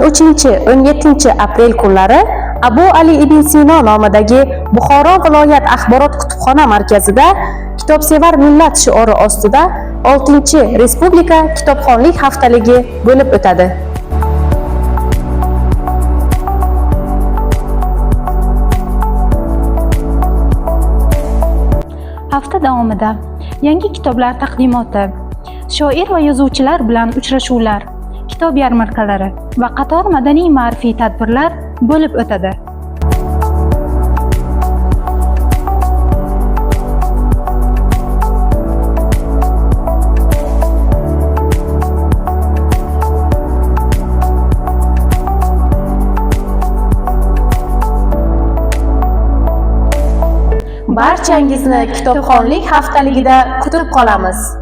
13-17 aprel kunlari Abu Ali ibn Sino nomidagi Buxoro viloyat axborot kutubxona markazida kitobsevar millat shiori ostida 6-Respublika kitobxonlik haftaligi bo'lib o'tadi. Hafta davomida yangi kitoblar taqdimoti, shoir va yozuvchilar bilan uchrashuvlar, kitob yarmarkalari va qator madaniy-ma'rifiy tadbirlar bo'lib o'tadi. Barchangizni kitobxonlik haftaligida kutib qolamiz.